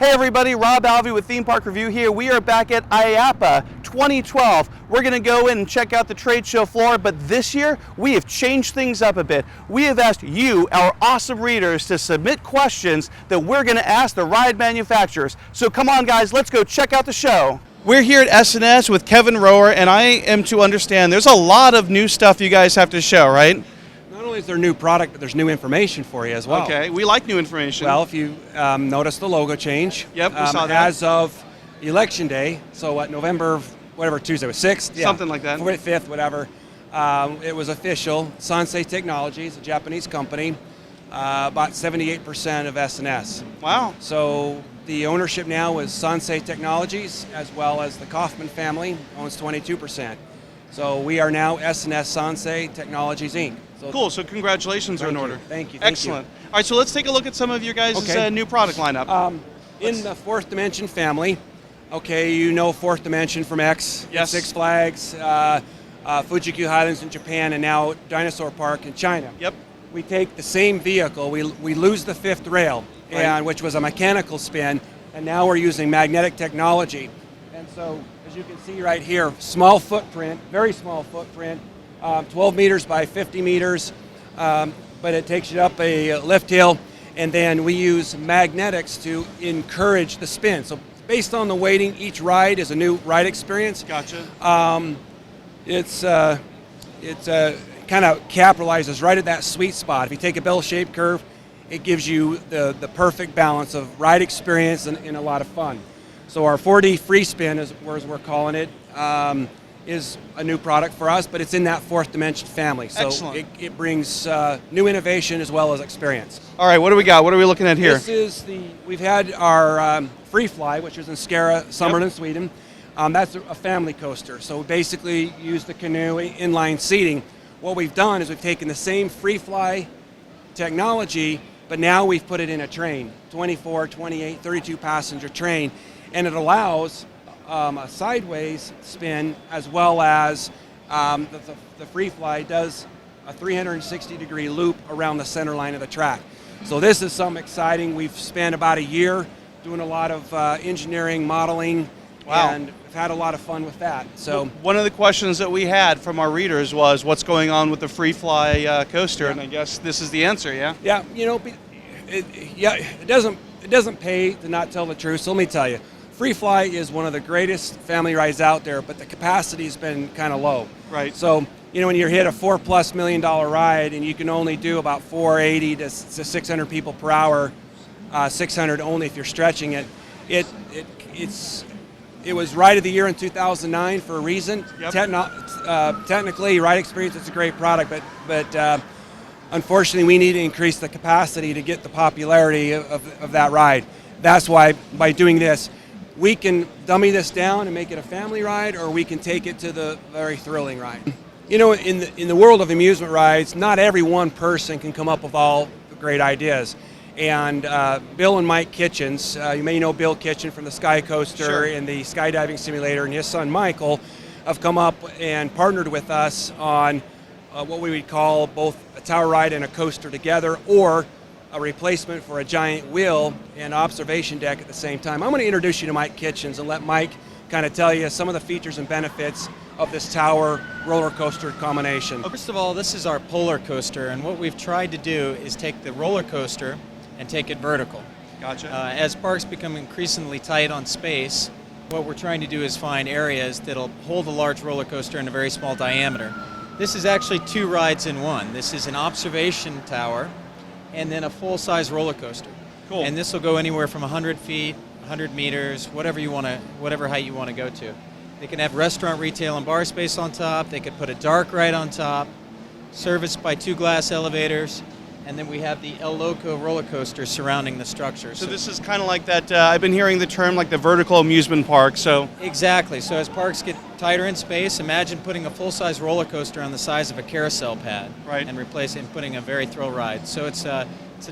Hey everybody, Rob Alvey with Theme Park Review here. We are back at IAAPA 2012. We're going to go in and check out the trade show floor, but this year we have changed things up a bit. We have asked you, our awesome readers, to submit questions that we're going to ask the ride manufacturers. So come on guys, let's go check out the show. We're here at S&S with Kevin Rowher, and I am to understand there's a lot of new stuff you guys have to show, right? Not only is there new product, but there's new information for you as well. Okay, we like new information. Well, if you notice the logo change. Yep, we saw that. As of Election Day, so what, November, whatever Tuesday was, 6th? Yeah. Something like that. 5th, whatever. It was official. Sansei Technologies, a Japanese company, bought 78% of S&S. Wow. So the ownership now is Sansei Technologies, as well as the Kaufman family owns 22%. So we are now S&S Sansei Technologies, Inc. So cool, so congratulations are in order. Thank you. Excellent. All right, so let's take a look at some of your guys' new product lineup. In the Fourth Dimension family, okay, you know Fourth Dimension from X, yes. Six Flags, Fuji-Q Highlands in Japan, and now Dinosaur Park in China. Yep. We take the same vehicle, we lose the fifth rail, right, which was a mechanical spin, and now we're using magnetic technology. And so, as you can see right here, small footprint, very small footprint, 12 meters by 50 meters, but it takes you up a lift hill, and then we use magnetics to encourage the spin. So based on the weighting, each ride is a new ride experience. Gotcha. It's kind of capitalizes right at that sweet spot. If you take a bell-shaped curve, it gives you the perfect balance of ride experience and a lot of fun. So our 4D free spin, as we're calling it, is a new product for us, but it's in that Fourth Dimension family. So it brings new innovation as well as experience. All right, what do we got? What are we looking at here? This is we've had our Free Fly, which is in Skara, Summerlin, Sweden. That's a family coaster. So basically use the canoe inline seating. What we've done is we've taken the same Free Fly technology, but now we've put it in a train, 24, 28, 32 passenger train, and it allows a sideways spin, as well as the Free Fly does a 360-degree loop around the center line of the track. So this is something exciting. We've spent about a year doing a lot of engineering, modeling, and we've had a lot of fun with that. So one of the questions that we had from our readers was, what's going on with the Free Fly coaster? And I guess this is the answer, yeah? Yeah, you know, it doesn't pay to not tell the truth. So let me tell you. Free Fly is one of the greatest family rides out there, but the capacity has been kind of low. Right. So, you know, when you hit a $4+ million ride and you can only do about 480 to 600 people per hour, 600 only if you're stretching it, it was Ride of the Year in 2009 for a reason. Yep. Technically, ride experience, it's a great product, but unfortunately we need to increase the capacity to get the popularity of that ride. That's why by doing this, we can dummy this down and make it a family ride, or we can take it to the very thrilling ride. You know, in the world of amusement rides, not every one person can come up with all the great ideas. And Bill and Mike Kitchens, you may know Bill Kitchen from the Sky Coaster and the skydiving simulator, and his son Michael have come up and partnered with us on what we would call both a tower ride and a coaster together, or a replacement for a giant wheel and observation deck at the same time. I'm going to introduce you to Mike Kitchens and let Mike kind of tell you some of the features and benefits of this tower roller coaster combination. First of all, this is our polar coaster, and what we've tried to do is take the roller coaster and take it vertical. Gotcha. As parks become increasingly tight on space, what we're trying to do is find areas that'll hold a large roller coaster in a very small diameter. This is actually two rides in one. This is an observation tower and then a full-size roller coaster. Cool. And this will go anywhere from 100 feet, 100 meters, whatever height you want to go to. They can have restaurant, retail, and bar space on top. They could put a dark ride on top, serviced by two glass elevators, and then we have the El Loco roller coaster surrounding the structure. So this is kind of like that, I've been hearing the term like the vertical amusement park, so. Exactly, so as parks get tighter in space, imagine putting a full-size roller coaster on the size of a carousel pad. Right. And replace it and putting a very thrill ride. So it's a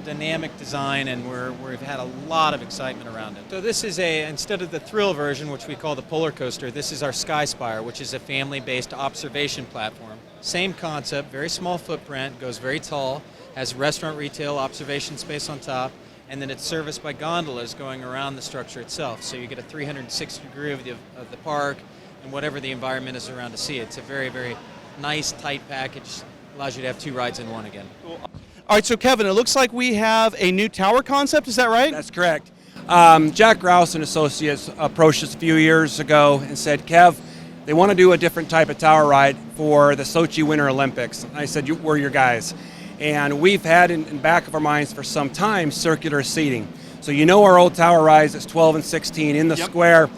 dynamic design, and we've had a lot of excitement around it. So this is instead of the thrill version, which we call the polar coaster, this is our Spire, which is a family-based observation platform. Same concept, very small footprint, goes very tall, has restaurant, retail, observation space on top, and then it's serviced by gondolas going around the structure itself. So you get a 360 degree of the park and whatever the environment is around to see it. It's a very, very nice, tight package. Allows you to have 2 rides in one again. Cool. All right, so Kevin, it looks like we have a new tower concept. Is that right? That's correct. Jack Rouse and Associates approached us a few years ago and said, Kev, they want to do a different type of tower ride for the Sochi Winter Olympics. And I said, we're your guys. And we've had in back of our minds for some time circular seating. So you know our old tower rides, it's 12 and 16 in the square.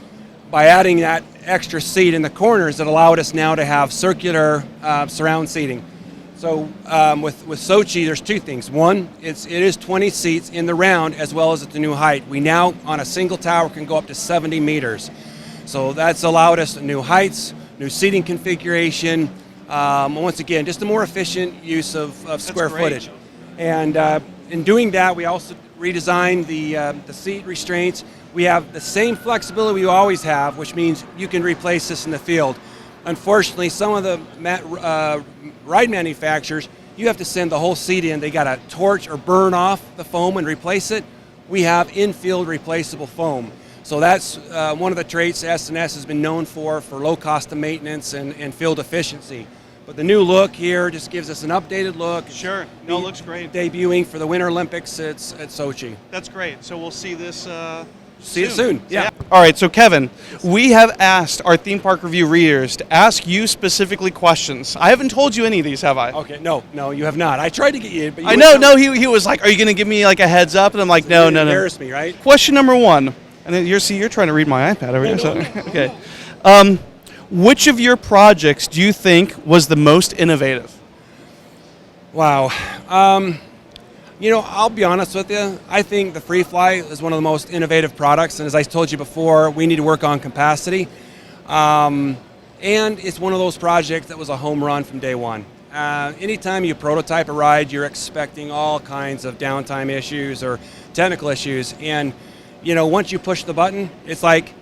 By adding that extra seat in the corners, it allowed us now to have circular surround seating. So with Sochi, there's 2 things. One, it is 20 seats in the round as well as at the new height. We now, on a single tower, can go up to 70 meters. So that's allowed us new heights, new seating configuration. Once again, just a more efficient use of square footage. And in doing that, we also redesigned the seat restraints. We have the same flexibility we always have, which means you can replace this in the field. Unfortunately, some of the ride manufacturers, you have to send the whole seat in. They got to torch or burn off the foam and replace it. We have in-field replaceable foam. So that's one of the traits S&S has been known for low cost of maintenance and field efficiency. But the new look here just gives us an updated look. Sure. No, it looks great. Debuting for the Winter Olympics at Sochi. That's great. So we'll see this See it soon. Yeah. All right, so Kevin, we have asked our theme park review readers to ask you specifically questions. I haven't told you any of these, have I? Okay, no, you have not. I tried to get you, but you I know, no, he was like, are you going to give me like a heads up? And I'm like, no. Embarrass me, right? Question number 1, and then you're trying to read my iPad over here. So, okay. Which of your projects do you think was the most innovative? Wow. I'll be honest with you. I think the Free Fly is one of the most innovative products, and as I told you before, we need to work on capacity. And it's one of those projects that was a home run from day one. Anytime you prototype a ride, you're expecting all kinds of downtime issues or technical issues, and once you push the button, it's like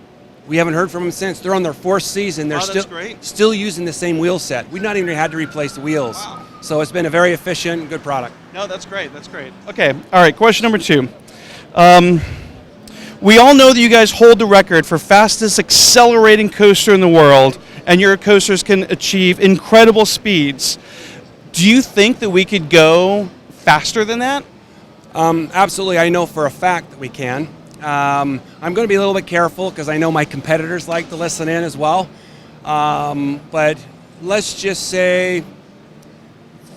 we haven't heard from them since. They're on their 4th season. They're still using the same wheel set. We've not even had to replace the wheels. Wow. So it's been a very efficient, good product. No, that's great. That's great. Okay. All right. Question number 2. We all know that you guys hold the record for fastest accelerating coaster in the world, and your coasters can achieve incredible speeds. Do you think that we could go faster than that? Absolutely. I know for a fact that we can. I'm going to be a little bit careful because I know my competitors like to listen in as well. But let's just say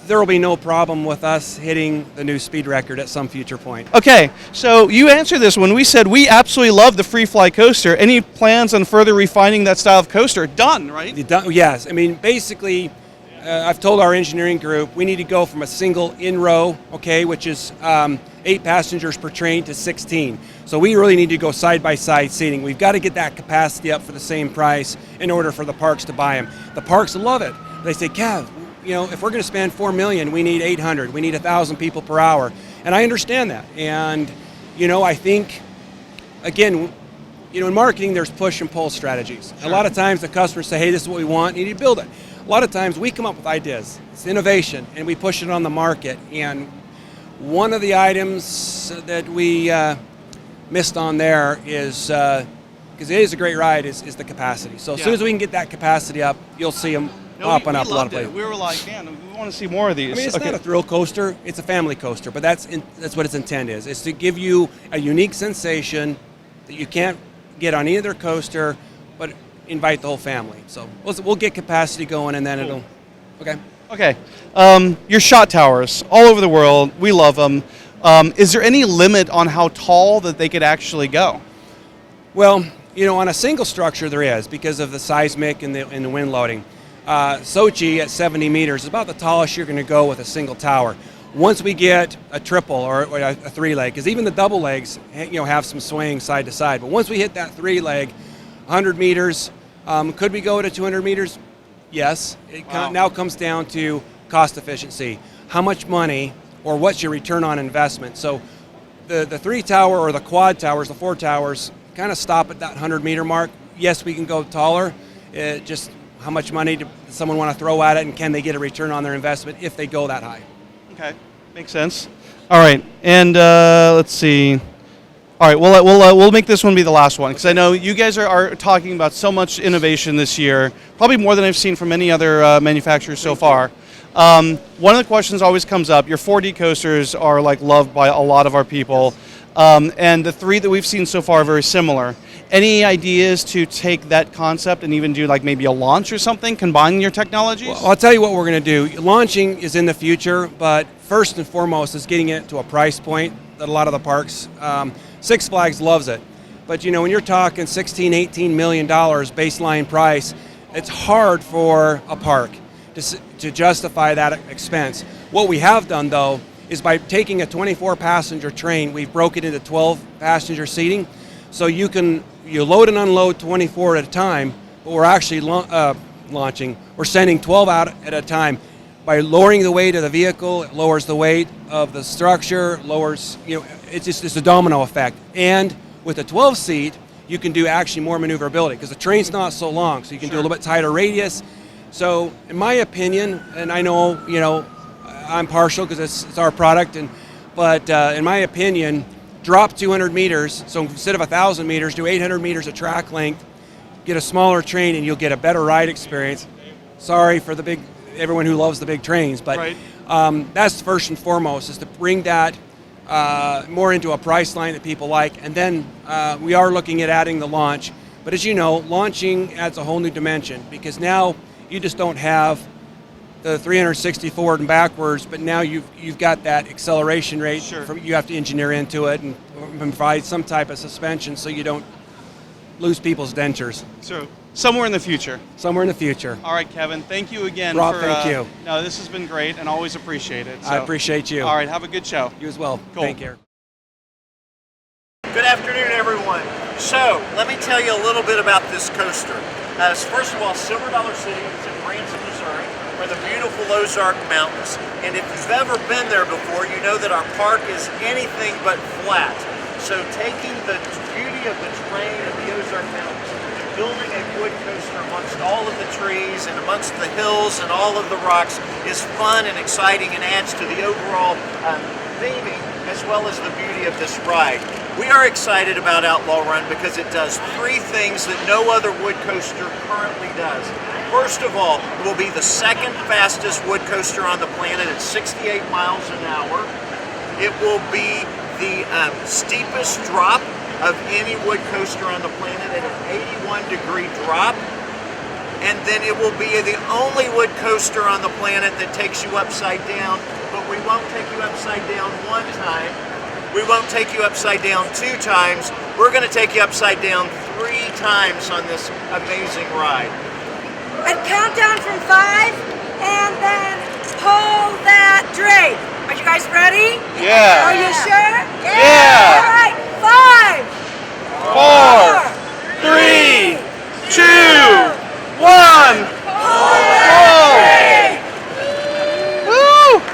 there will be no problem with us hitting the new speed record at some future point. Okay, so you answered this when we said we absolutely love the Free Fly coaster. Any plans on further refining that style of coaster? Done, right? Yes. I mean, basically, I've told our engineering group we need to go from a single in-row, which is 8 passengers per train, to 16. So we really need to go side-by-side seating. We've got to get that capacity up for the same price in order for the parks to buy them. The parks love it. They say, Kev, if we're going to spend $4 million, we need 800. We need 1,000 people per hour. And I understand that. And, I think, again, in marketing, there's push and pull strategies. Sure. A lot of times the customers say, hey, this is what we want, you need to build it. A lot of times we come up with ideas. It's innovation, and we push it on the market. And one of the items that we missed on there is, because it is a great ride, is the capacity. So as soon as we can get that capacity up, you'll see them popping up a lot of places. We were like, man, we want to see more of these. I mean, it's not a thrill coaster, it's a family coaster, but that's what its intent is. It's to give you a unique sensation that you can't get on either coaster, but invite the whole family. So we'll get capacity going, and then it'll, Okay. Your shot towers, all over the world, we love them. Is there any limit on how tall that they could actually go? Well, on a single structure there is, because of the seismic and the wind loading. Sochi at 70 meters is about the tallest you're going to go with a single tower. Once we get a triple or a 3-leg, because even the double legs have some swaying side to side, but once we hit that 3-leg, 100 meters, could we go to 200 meters? Yes. It now comes down to cost efficiency. How much money, or what's your return on investment? So the 3-tower or the quad towers, the 4 towers, kind of stop at that 100-meter mark. Yes, we can go taller. Just how much money does someone want to throw at it, and can they get a return on their investment if they go that high? Okay. Makes sense. All right, and let's see. All right, we'll make this one be the last one, because I know you guys are talking about so much innovation this year, probably more than I've seen from any other manufacturers so far. One of the questions always comes up, your 4D coasters are like loved by a lot of our people, and the 3 that we've seen so far are very similar. Any ideas to take that concept and even do like maybe a launch or something, combining your technologies? Well, I'll tell you what we're going to do. Launching is in the future, but first and foremost is getting it to a price point that a lot of the parks, Six Flags loves it. But you know, when you're talking $16, $18 million baseline price, it's hard for a park to justify that expense. What we have done though is by taking a 24 passenger train, we've broken it into 12 passenger seating. So you load and unload 24 at a time, but we're actually launching. We're sending 12 out at a time. By lowering the weight of the vehicle, it lowers the weight of the structure, lowers, it's a domino effect. And with a 12 seat, you can do actually more maneuverability because the train's not so long, so you can do a little bit tighter radius. So in my opinion, and I know, I'm partial because it's our product, but in my opinion, drop 200 meters, so instead of 1,000 meters, do 800 meters of track length, get a smaller train, and you'll get a better ride experience. Sorry for everyone who loves the big trains, but right. That's first and foremost, is to bring that more into a price line that people like, and then we are looking at adding the launch. But as you know, launching adds a whole new dimension, because now you just don't have the 360 forward and backwards, but now you've got that acceleration rate. Sure. You have to engineer into it and provide some type of suspension so you don't lose people's dentures. So somewhere in the future. Somewhere in the future. All right, Kevin, thank you again. Rob, thank you. No, this has been great and always appreciate it. So. I appreciate you. All right, have a good show. You as well. Cool. Take care. Good afternoon, everyone. So, let me tell you a little bit about this coaster. First of all, Silver Dollar City is in Branson, Missouri, where the beautiful Ozark Mountains. And if you've ever been there before, you know that our park is anything but flat. So taking the beauty of the terrain of the Ozark Mountains and building a wood coaster amongst all of the trees and amongst the hills and all of the rocks is fun and exciting and adds to the overall theming as well as the beauty of this ride. We are excited about Outlaw Run because it does 3 things that no other wood coaster currently does. First of all, it will be the second fastest wood coaster on the planet at 68 miles an hour. It will be the steepest drop of any wood coaster on the planet at an 81-degree drop. And then it will be the only wood coaster on the planet that takes you upside down, but we won't take you upside down 1 time. We won't take you upside down 2 times. We're going to take you upside down 3 times on this amazing ride. And count down from 5, and then pull that drape. Are you guys ready? Yeah. Are you sure? Yeah. All right, 5, 4, 3, 2, 1. Pull. Woo!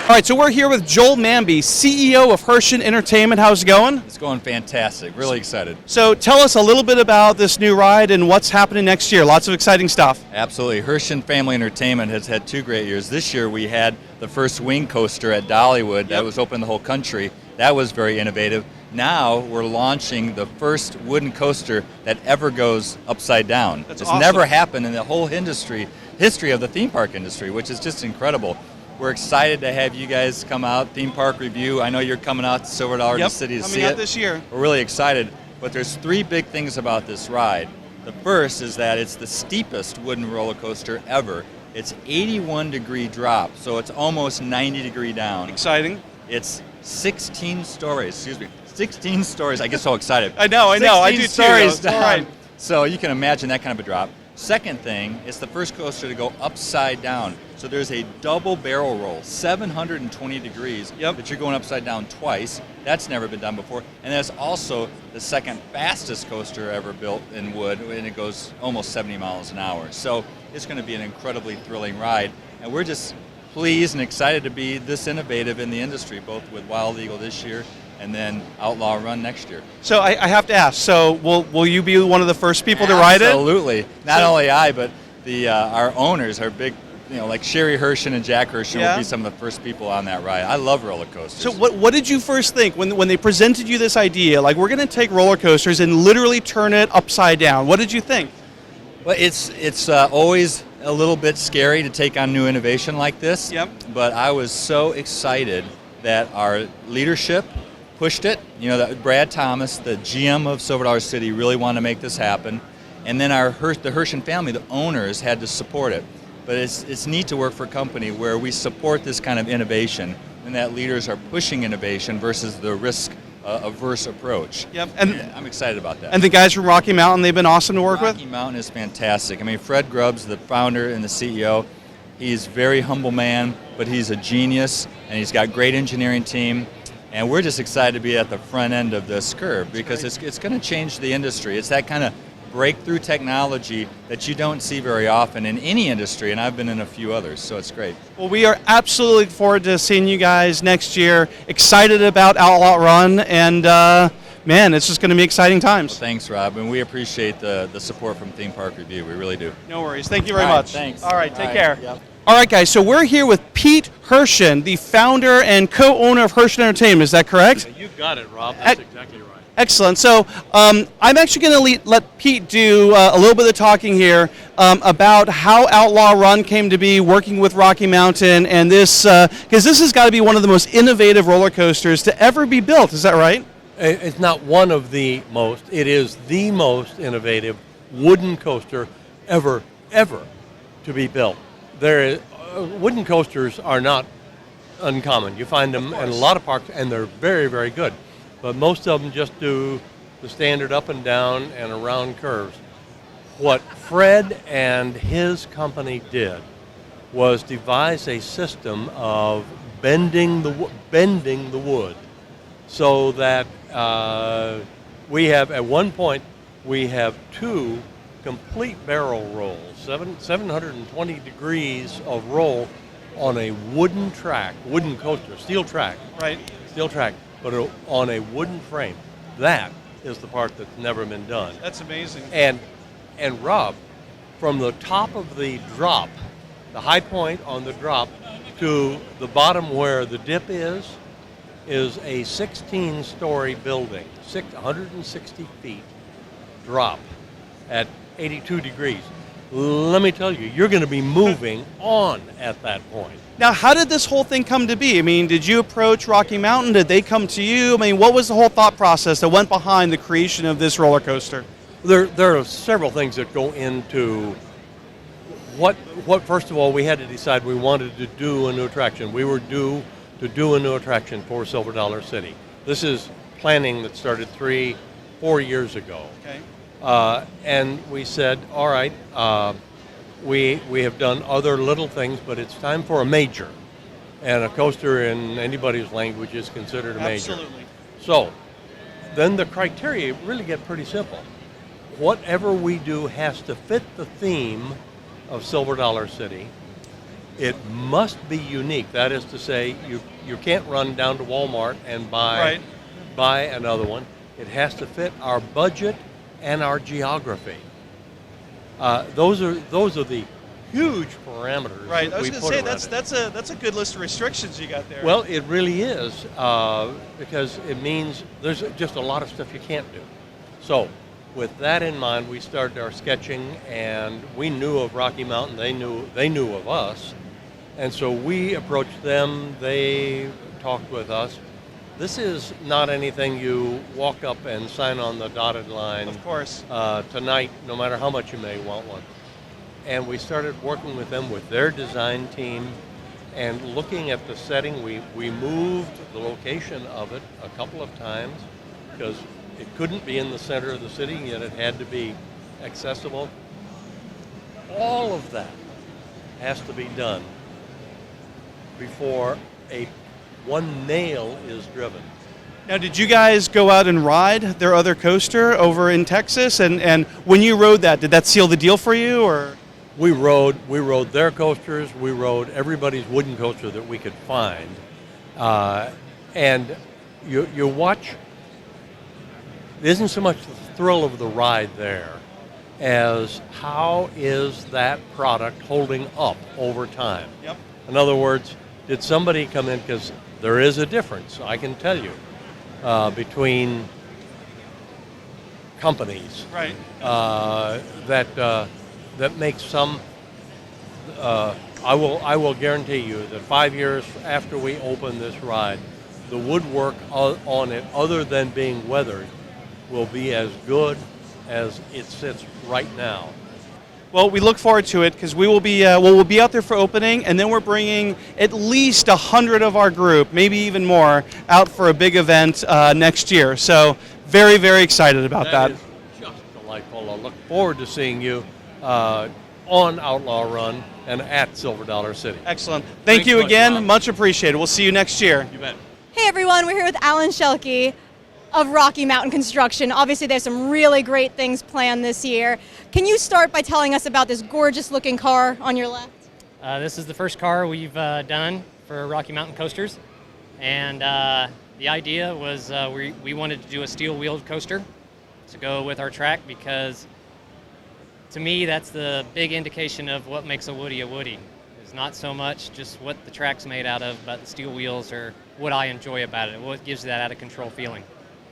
All right, so we're here with Joel Manby, CEO of Herschend Entertainment. How's it going? It's going fantastic. Really excited. So tell us a little bit about this new ride and what's happening next year. Lots of exciting stuff. Absolutely. Herschend Family Entertainment has had 2 great years. This year we had the first wing coaster at Dollywood that was open in the whole country. That was very innovative. Now we're launching the first wooden coaster that ever goes upside down. That's It's awesome. never happened in the whole history of the theme park industry, which is just incredible. We're excited to have you guys come out, Theme Park Review. I know you're coming out to Silver Dollar City to see it. Coming out this year. We're really excited, but there's 3 big things about this ride. The first is that it's the steepest wooden roller coaster ever. It's 81-degree drop, so it's almost 90-degree down. Exciting. It's 16 stories, 16 stories. I get so excited. I know. I do 16 too. stories though. down. All right. So you can imagine that kind of a drop. Second thing, it's the first coaster to go upside down. So there's a double barrel roll, 720 degrees, that you're going upside down twice. That's never been done before. And that's also the second fastest coaster ever built in wood, and it goes almost 70 miles an hour. So it's going to be an incredibly thrilling ride. And we're just pleased and excited to be this innovative in the industry, both with Wild Eagle this year and then Outlaw Run next year. So I have to ask, so will you be one of the first people to ride it? Absolutely. Not only I, but our owners are big. Like Sherry Herschend and Jack Herschend will be some of the first people on that ride. I love roller coasters. So what did you first think when they presented you this idea? Like, we're going to take roller coasters and literally turn it upside down. What did you think? Well, it's always a little bit scary to take on new innovation like this. Yep. But I was so excited that our leadership pushed it. That Brad Thomas, the GM of Silver Dollar City, really wanted to make this happen. And then the Herschend family, the owners, had to support it. But it's neat to work for a company where we support this kind of innovation and that leaders are pushing innovation versus the risk-averse approach. Yep. And I'm excited about that. And the guys from Rocky Mountain, they've been awesome to work with? Rocky Mountain is fantastic. I mean, Fred Grubbs, the founder and the CEO, he's a very humble man, but he's a genius, and he's got a great engineering team. And we're just excited to be at the front end of this curve because it's going to change the industry. It's that kind of breakthrough technology that you don't see very often in any industry, and I've been in a few others, so it's great. Well, we are absolutely looking forward to seeing you guys next year. Excited about Outlaw Run, and man, it's just going to be exciting times. Well, thanks, Rob, and we appreciate the support from Theme Park Review. We really do. No worries. Thank you very All right, much. Thanks. All right, take care. Yep. All right, guys, so we're here with Pete Herschend, the founder and co-owner of Herschend Entertainment. Is that correct? You got it, Rob. That's exactly right. Excellent. So I'm actually going to let Pete do a little bit of talking here about how Outlaw Run came to be, working with Rocky Mountain, and this, because this has got to be one of the most innovative roller coasters to ever be built. Is that right? It's not one of the most. It is the most innovative wooden coaster ever to be built. Wooden coasters are not uncommon. You find them in a lot of parks, and they're very, very good. But most of them just do the standard up and down and around curves. What Fred and his company did was devise a system of bending the wood so that we have, at one point, we have two complete barrel rolls, 720 degrees of roll on a wooden coaster, steel track. Right. Steel track. But on a wooden frame. That is the part that's never been done. That's amazing. And Rob, from the top of the drop, the high point on the drop, to the bottom where the dip is a 16-story building, 160 feet drop at 82 degrees. Let me tell you, you're going to be moving on at that point. Now, how did this whole thing come to be? I mean, did you approach Rocky Mountain? Did they come to you? I mean, what was the whole thought process that went behind the creation of this roller coaster? There are several things that go into what. First of all, we had to decide we wanted to do a new attraction. We were due to do a new attraction for Silver Dollar City. This is planning that started 3-4 years ago. Okay. And we said, all right, we have done other little things, but it's time for a major. And a coaster in anybody's language is considered a major. Absolutely. So then the criteria really get pretty simple. Whatever we do has to fit the theme of Silver Dollar City. It must be unique. That is to say, you can't run down to Walmart and buy another one. It has to fit our budget and our geography. Those are the huge parameters. Right. I was going to say that's a good list of restrictions you got there. Well, it really is because it means there's just a lot of stuff you can't do. So, with that in mind, we started our sketching, and we knew of Rocky Mountain. They knew of us, and so we approached them. They talked with us. This is not anything you walk up and sign on the dotted line. Of course. Tonight, no matter how much you may want one. And we started working with them with their design team and looking at the setting. We moved the location of it a couple of times because it couldn't be in the center of the city, yet it had to be accessible. All of that has to be done before one nail is driven. Now, did you guys go out and ride their other coaster over in Texas? And when you rode that, did that seal the deal for you, or? We rode their coasters. We rode everybody's wooden coaster that we could find. And you watch. It isn't so much the thrill of the ride there. as how is that product holding up over time. Yep. In other words, did somebody come in, because there is a difference, I can tell you, between companies Right. that make some. I will guarantee you that 5 years after we open this ride, the woodwork on it, other than being weathered, will be as good as it sits right now. Well, we look forward to it because we'll be out there for opening, and then we're bringing at least 100 of our group, maybe even more, out for a big event next year. So very, very excited about that. That is just delightful. I look forward to seeing you on Outlaw Run and at Silver Dollar City. Excellent. Thank Thanks you much, again. Bob. Much appreciated. We'll see you next year. You bet. Hey everyone, we're here with Alan Shilke of Rocky Mountain Construction. Obviously there's some really great things planned this year. Can you start by telling us about this gorgeous looking car on your left? This is the first car we've done for Rocky Mountain Coasters, and the idea was we wanted to do a steel-wheeled coaster to go with our track, because to me that's the big indication of what makes a Woody a Woody. It's not so much just what the track's made out of, but the steel wheels are what I enjoy about it, what gives that out-of-control feeling.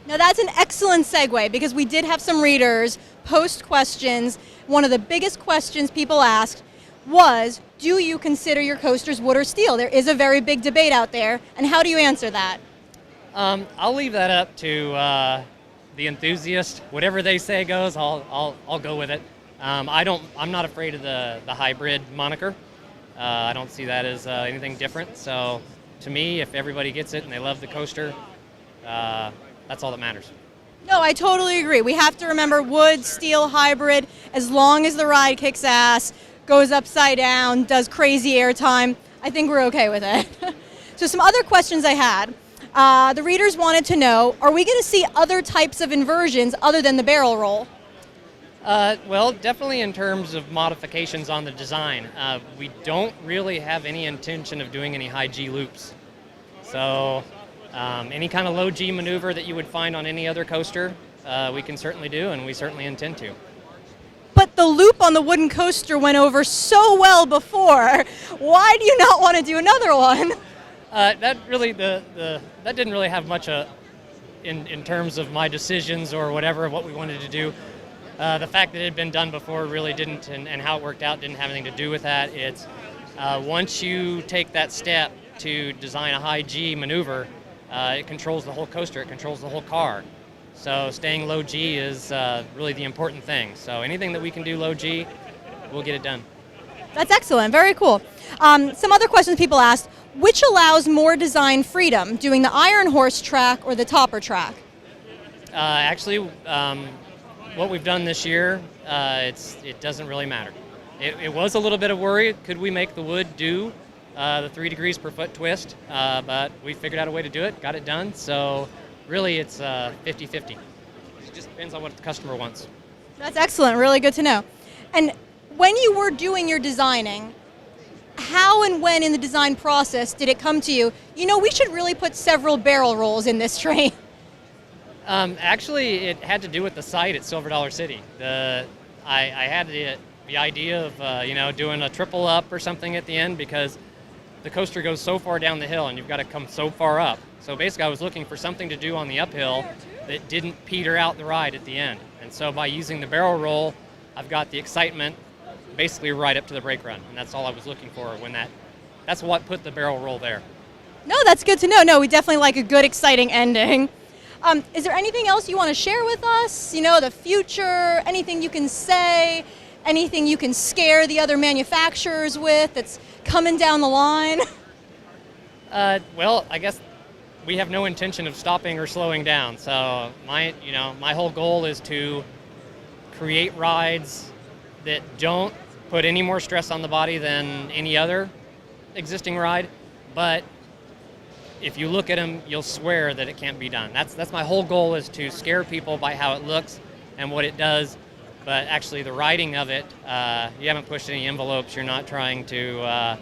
Now that's an excellent segue, because we did have some readers post questions. One of the biggest questions people asked was, do you consider your coasters wood or steel? There is a very big debate out there, and how do you answer that? I'll leave that up to the enthusiast. Whatever they say goes, I'll go with it. I'm not afraid of the hybrid moniker. I don't see that as anything different. So to me, if everybody gets it and they love the coaster, that's all that matters. No, I totally agree. We have to remember wood, steel, hybrid, as long as the ride kicks ass, goes upside down, does crazy airtime, I think we're okay with it. So some other questions I had. The readers wanted to know, are we going to see other types of inversions other than the barrel roll? Well, definitely in terms of modifications on the design. We don't really have any intention of doing any high G loops. So any kind of low G maneuver that you would find on any other coaster, we can certainly do, and we certainly intend to. But the loop on the wooden coaster went over so well before. Why do you not want to do another one? That didn't really have much in terms of my decisions or whatever, what we wanted to do. The fact that it had been done before really didn't, and how it worked out didn't have anything to do with that. It's once you take that step to design a high G maneuver, it controls the whole coaster, it controls the whole car. So staying low G is really the important thing. So anything that we can do low G, we'll get it done. That's excellent, very cool. Some other questions people asked, which allows more design freedom, doing the Iron Horse track or the Topper track? Actually, what we've done this year, it doesn't really matter. It was a little bit of worry, could we make the wood do the 3 degrees per foot twist, but we figured out a way to do it, got it done, so really it's 50-50. It just depends on what the customer wants. That's excellent, really good to know. And when you were doing your designing, how and when in the design process did it come to you, we should really put several barrel rolls in this train? Actually, it had to do with the site at Silver Dollar City. I had the idea of doing a triple up or something at the end, because the coaster goes so far down the hill and you've got to come so far up. So basically I was looking for something to do on the uphill that didn't peter out the ride at the end. And so by using the barrel roll, I've got the excitement basically right up to the brake run. And that's all I was looking for that's what put the barrel roll there. No, that's good to know. No, we definitely like a good, exciting ending. Is there anything else you want to share with us? The future, anything you can say, anything you can scare the other manufacturers with that's coming down the line? Well, I guess we have no intention of stopping or slowing down. So my whole goal is to create rides that don't put any more stress on the body than any other existing ride, but if you look at them, you'll swear that it can't be done. That's my whole goal, is to scare people by how it looks and what it does, but actually the riding of it, you haven't pushed any envelopes, you're not trying to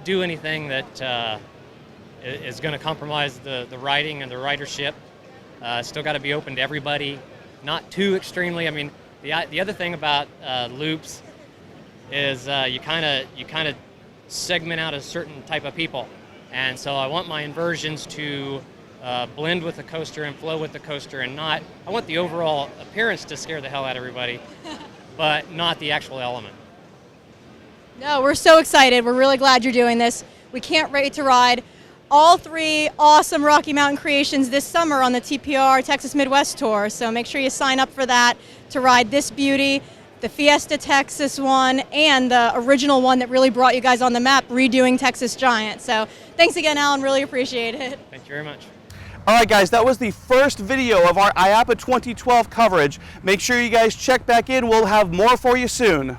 do anything that is going to compromise the riding and the ridership. Still got to be open to everybody, not too extremely. I mean, The other thing about loops is you kind of segment out a certain type of people, and so I want my inversions to blend with the coaster and flow with the coaster, and not. I want the overall appearance to scare the hell out of everybody, but not the actual element. No, we're so excited. We're really glad you're doing this. We can't wait to ride all 3 awesome Rocky Mountain creations this summer on the TPR Texas Midwest Tour. So make sure you sign up for that to ride this beauty, the Fiesta Texas one, and the original one that really brought you guys on the map, redoing Texas Giant. So thanks again, Alan. Really appreciate it. Thank you very much. All right, guys, that was the first video of our IAAPA 2012 coverage. Make sure you guys check back in. We'll have more for you soon.